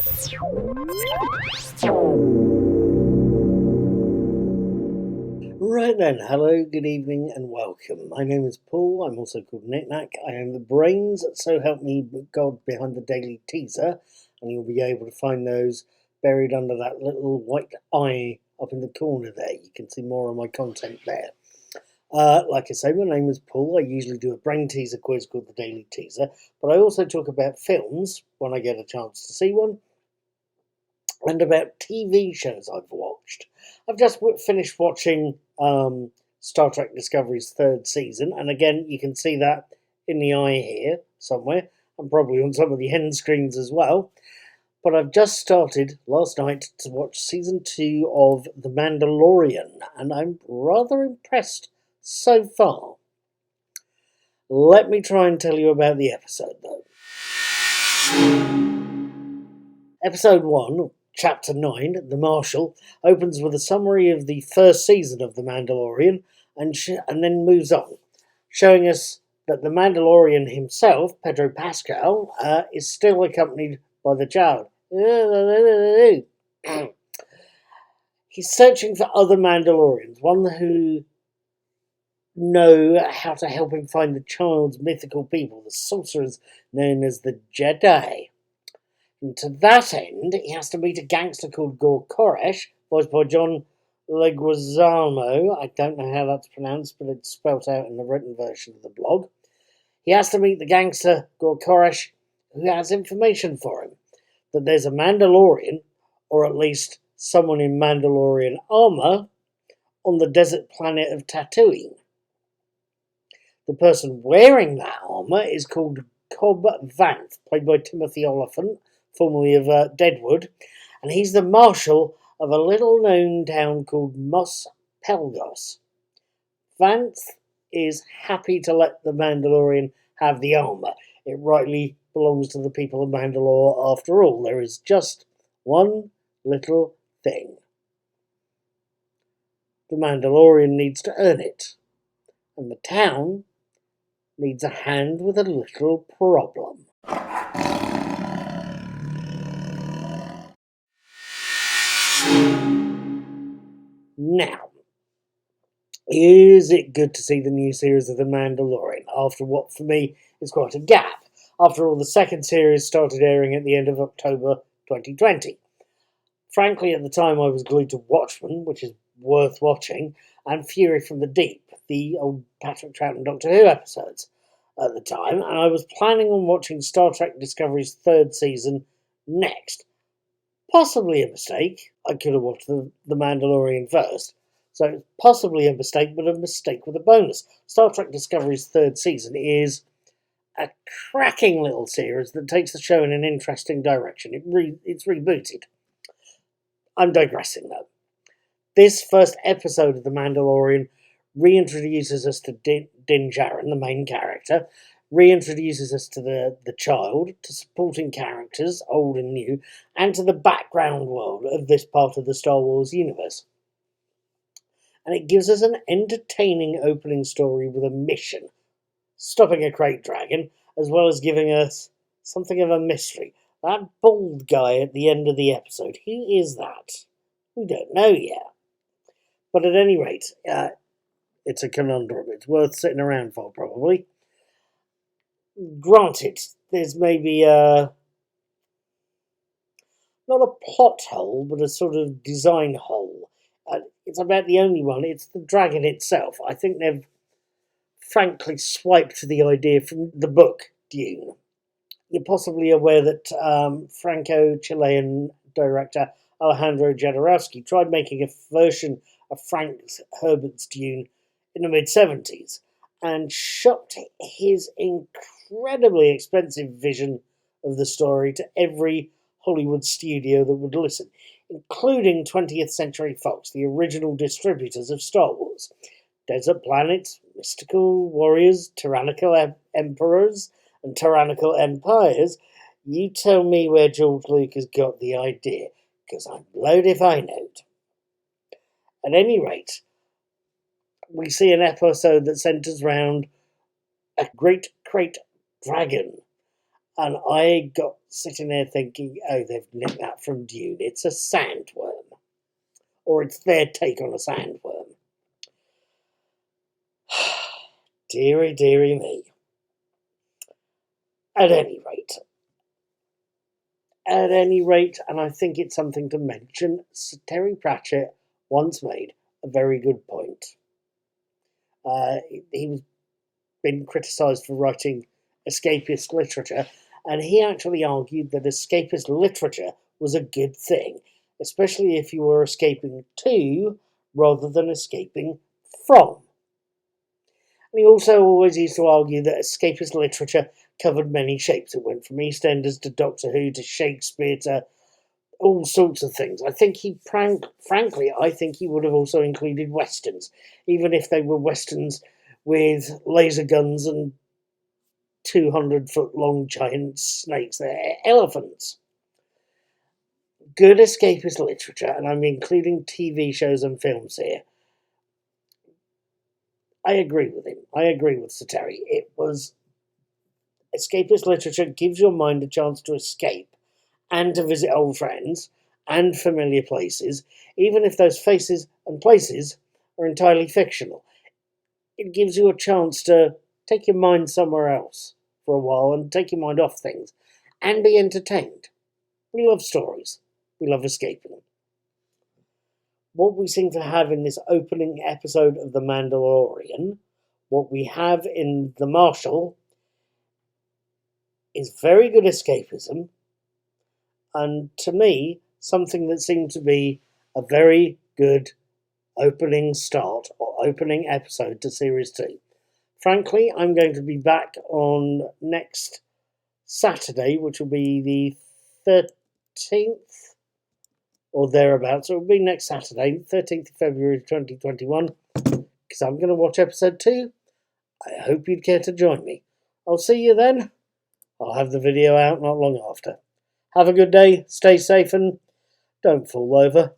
Right then, hello, good evening, and welcome. My name is Paul. I'm also called Knick-Knack. I am the brains, so help me God, behind the daily teaser, and you'll be able to find those buried under that little white eye up in the corner there. You can see more of my content there. Like I say, my name is Paul. I usually do a brain teaser quiz called the Daily Teaser, but I also talk about films when I get a chance to see one, and about TV shows I've watched. I've just finished watching Star Trek Discovery's third season, and again, you can see that in the eye here somewhere, and probably on some of the end screens as well. But I've just started last night to watch season 2 of The Mandalorian, and I'm rather impressed so far. Let me try and tell you about the episode, though. Episode 1, Chapter 9, The Marshal, opens with a summary of the first season of The Mandalorian and then moves on, showing us that the Mandalorian himself, Pedro Pascal, is still accompanied by the child. He's searching for other Mandalorians, one who know how to help him find the child's mythical people, the sorcerers known as the Jedi. And to that end, he has to meet a gangster called Gor Koresh, voiced by John Leguizamo. I don't know how that's pronounced, but it's spelt out in the written version of the blog. He has to meet the gangster Gor Koresh, who has information for him that there's a Mandalorian, or at least someone in Mandalorian armor, on the desert planet of Tatooine. The person wearing that armor is called Cobb Vanth, played by Timothy Oliphant, formerly of Deadwood, and he's the marshal of a little-known town called Mos Pelgos. Vanth is happy to let the Mandalorian have the armor. It rightly belongs to the people of Mandalore after all. There is just one little thing. The Mandalorian needs to earn it, and the town needs a hand with a little problem. Now, is it good to see the new series of The Mandalorian after what for me is quite a gap? After all, the second series started airing at the end of October 2020. Frankly, at the time I was glued to Watchmen, which is worth watching, and Fury from the Deep, the old Patrick Troughton Doctor Who episodes at the time, and I was planning on watching Star Trek Discovery's third season next. Possibly a mistake. I could have watched The Mandalorian first. So it's possibly a mistake, but a mistake with a bonus. Star Trek Discovery's third season is a cracking little series that takes the show in an interesting direction. It's rebooted. I'm digressing, though. This first episode of The Mandalorian reintroduces us to Din Djarin, the main character, reintroduces us to the child, to supporting characters, old and new, and to the background world of this part of the Star Wars universe. And it gives us an entertaining opening story with a mission, stopping a crate dragon, as well as giving us something of a mystery. That bald guy at the end of the episode, who is that? We don't know yet. But at any rate, it's a conundrum. It's worth sitting around for, probably. Granted, there's maybe not a plot hole, but a sort of design hole. It's about the only one. It's the dragon itself. I think they've frankly swiped the idea from the book Dune. You're possibly aware that Franco-Chilean director Alejandro Jodorowsky tried making a version of Frank Herbert's Dune in the mid-70s and shot his incredibly expensive vision of the story to every Hollywood studio that would listen, including 20th Century Fox, the original distributors of Star Wars. Desert planets, mystical warriors, tyrannical emperors, and tyrannical empires. You tell me where George Lucas got the idea, because I'm blowed if I know it. At any rate, we see an episode that centres around a great crate dragon, and I got sitting there thinking, oh, they've nicked that from Dune. It's a sandworm. Or it's their take on a sandworm. Deary, deary me. At any rate, and I think it's something to mention, Terry Pratchett once made a very good point. He was been criticised for writing escapist literature, and he actually argued that escapist literature was a good thing, especially if you were escaping to rather than escaping from. And he also always used to argue that escapist literature covered many shapes. It went from EastEnders to Doctor Who to Shakespeare to all sorts of things. I think frankly, I think he would have also included westerns, even if they were westerns with laser guns and 200-foot long giant snakes. They're elephants. Good escapist literature, and I'm including TV shows and films here. I agree with him. I agree with Sir Terry. It was escapist literature gives your mind a chance to escape and to visit old friends and familiar places, even if those faces and places are entirely fictional. It gives you a chance to take your mind somewhere else for a while and take your mind off things and be entertained. We love stories. We love escaping. What we seem to have in this opening episode of The Mandalorian, what we have in The Marshal, is very good escapism, and to me, something that seemed to be a very good opening start or opening episode to Series 2. Frankly, I'm going to be back on next Saturday, which will be the 13th or thereabouts. It will be next Saturday, 13th of February 2021, because I'm going to watch episode 2. I hope you'd care to join me. I'll see you then. I'll have the video out not long after. Have a good day, stay safe, and don't fall over.